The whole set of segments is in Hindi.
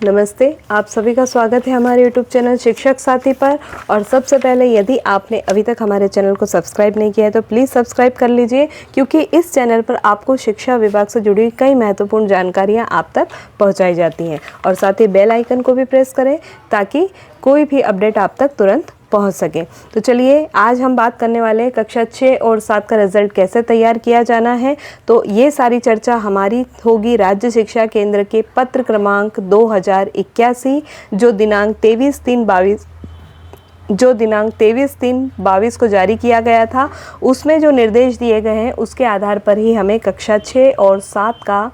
नमस्ते, आप सभी का स्वागत है हमारे यूट्यूब चैनल शिक्षक साथी पर। और सबसे पहले यदि आपने अभी तक हमारे चैनल को सब्सक्राइब नहीं किया है तो प्लीज़ सब्सक्राइब कर लीजिए, क्योंकि इस चैनल पर आपको शिक्षा विभाग से जुड़ी कई महत्वपूर्ण जानकारियां आप तक पहुंचाई जाती हैं। और साथ ही बेल आइकन को भी प्रेस करें ताकि कोई भी अपडेट आप तक तुरंत पहुंच सके। तो चलिए, आज हम बात करने वाले हैं कक्षा 6 और 7 का रिजल्ट कैसे तैयार किया जाना है। तो ये सारी चर्चा हमारी होगी राज्य शिक्षा केंद्र के पत्र क्रमांक 2081 जो दिनांक 23/3/22 को जारी किया गया था। उसमें जो निर्देश दिए गए हैं उसके आधार पर ही हमें कक्षा 6 और 7 का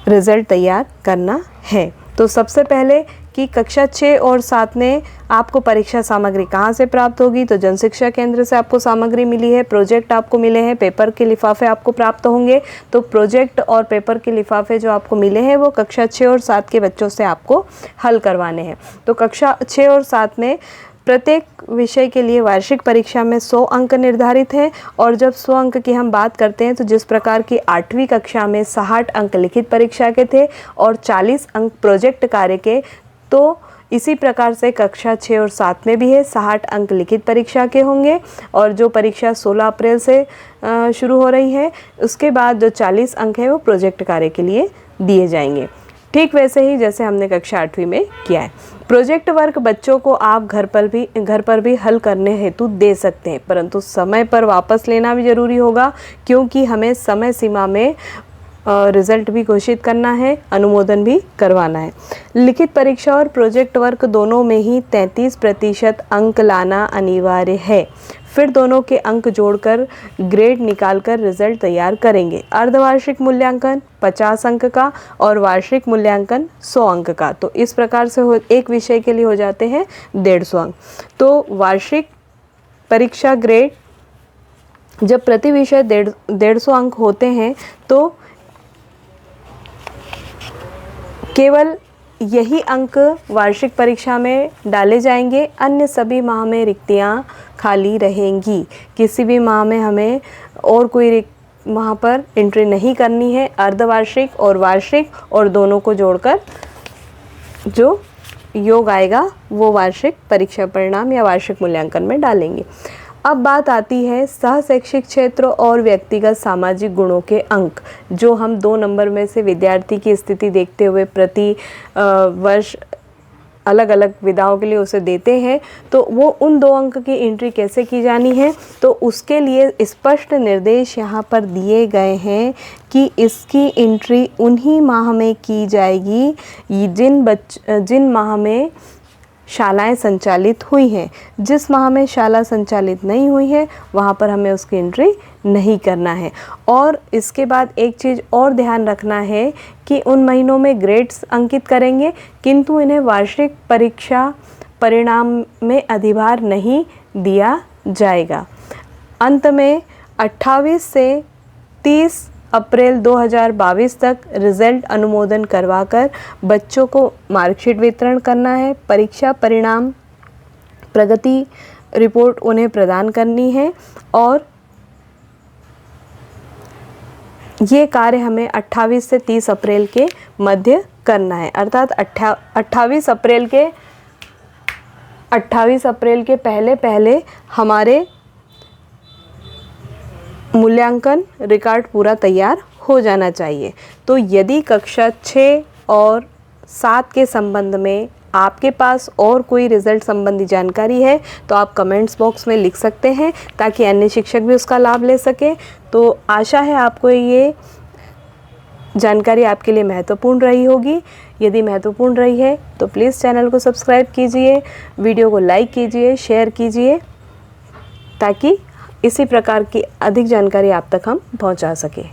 रिजल्ट तैयार करना है। तो सबसे पहले कि कक्षा 6 और 7 में आपको परीक्षा सामग्री कहाँ से प्राप्त होगी, तो जन शिक्षा केंद्र से आपको सामग्री मिली है, प्रोजेक्ट आपको मिले हैं, पेपर के लिफाफे आपको प्राप्त होंगे। तो प्रोजेक्ट और पेपर के लिफाफे जो आपको मिले हैं वो कक्षा 6 और 7 के बच्चों से आपको हल करवाने हैं। तो कक्षा 6 और 7 में प्रत्येक विषय के लिए वार्षिक परीक्षा में 100 अंक निर्धारित हैं। और जब 100 अंक की हम बात करते हैं तो जिस प्रकार की 8वीं कक्षा में 60 अंक लिखित परीक्षा के थे और 40 अंक प्रोजेक्ट कार्य के, तो इसी प्रकार से कक्षा 6 और 7 में भी है 60 अंक लिखित परीक्षा के होंगे। और जो परीक्षा 16 अप्रैल से शुरू हो रही है, उसके बाद जो 40 अंक है वो प्रोजेक्ट कार्य के लिए दिए जाएंगे। ठीक वैसे ही जैसे हमने कक्षा 8वीं में किया है। प्रोजेक्ट वर्क बच्चों को आप घर पर भी हल करने हेतु दे सकते हैं, परंतु समय पर वापस लेना भी ज़रूरी होगा, क्योंकि हमें समय सीमा में रिज़ल्ट भी घोषित करना है, अनुमोदन भी करवाना है। लिखित परीक्षा और प्रोजेक्ट वर्क दोनों में ही 33% अंक लाना अनिवार्य है। फिर दोनों के अंक जोड़कर ग्रेड निकालकर रिजल्ट तैयार करेंगे। अर्धवार्षिक मूल्यांकन 50 अंक का और वार्षिक मूल्यांकन 100 अंक का। तो इस प्रकार से एक विषय के लिए हो जाते हैं 150 अंक। तो वार्षिक परीक्षा ग्रेड जब प्रति विषय 150 अंक होते हैं तो केवल यही अंक वार्षिक परीक्षा में डाले जाएंगे, अन्य सभी माह में रिक्तियाँ खाली रहेंगी। किसी भी माह में हमें और कोई माह पर एंट्री नहीं करनी है। अर्धवार्षिक और वार्षिक और दोनों को जोड़कर जो योग आएगा वो वार्षिक परीक्षा परिणाम या वार्षिक मूल्यांकन में डालेंगे। अब बात आती है सह शैक्षिक क्षेत्र और व्यक्तिगत सामाजिक गुणों के अंक, जो हम 2 नंबर में से विद्यार्थी की स्थिति देखते हुए प्रति वर्ष अलग अलग विधाओं के लिए उसे देते हैं। तो वो उन 2 अंक की एंट्री कैसे की जानी है, तो उसके लिए स्पष्ट निर्देश यहाँ पर दिए गए हैं कि इसकी एंट्री उन्हीं माह में की जाएगी जिन माह में शालाएं संचालित हुई हैं। जिस माह में शाला संचालित नहीं हुई है वहाँ पर हमें उसकी एंट्री नहीं करना है। और इसके बाद एक चीज़ और ध्यान रखना है कि उन महीनों में ग्रेड्स अंकित करेंगे, किंतु इन्हें वार्षिक परीक्षा परिणाम में अधिभार नहीं दिया जाएगा। अंत में 28 से 30 अप्रैल 2022 तक रिज़ल्ट अनुमोदन करवाकर बच्चों को मार्कशीट वितरण करना है। परीक्षा परिणाम प्रगति रिपोर्ट उन्हें प्रदान करनी है। और ये कार्य हमें 28 से 30 अप्रैल के मध्य करना है, अर्थात 28 अप्रैल के पहले हमारे मूल्यांकन रिकॉर्ड पूरा तैयार हो जाना चाहिए। तो यदि कक्षा 6 और 7 के संबंध में आपके पास और कोई रिज़ल्ट संबंधी जानकारी है तो आप कमेंट्स बॉक्स में लिख सकते हैं, ताकि अन्य शिक्षक भी उसका लाभ ले सकें। तो आशा है आपको ये जानकारी आपके लिए महत्वपूर्ण रही होगी। यदि महत्वपूर्ण रही है तो प्लीज़ चैनल को सब्सक्राइब कीजिए, वीडियो को लाइक कीजिए, शेयर कीजिए, ताकि इसी प्रकार की अधिक जानकारी आप तक हम पहुंचा सकें।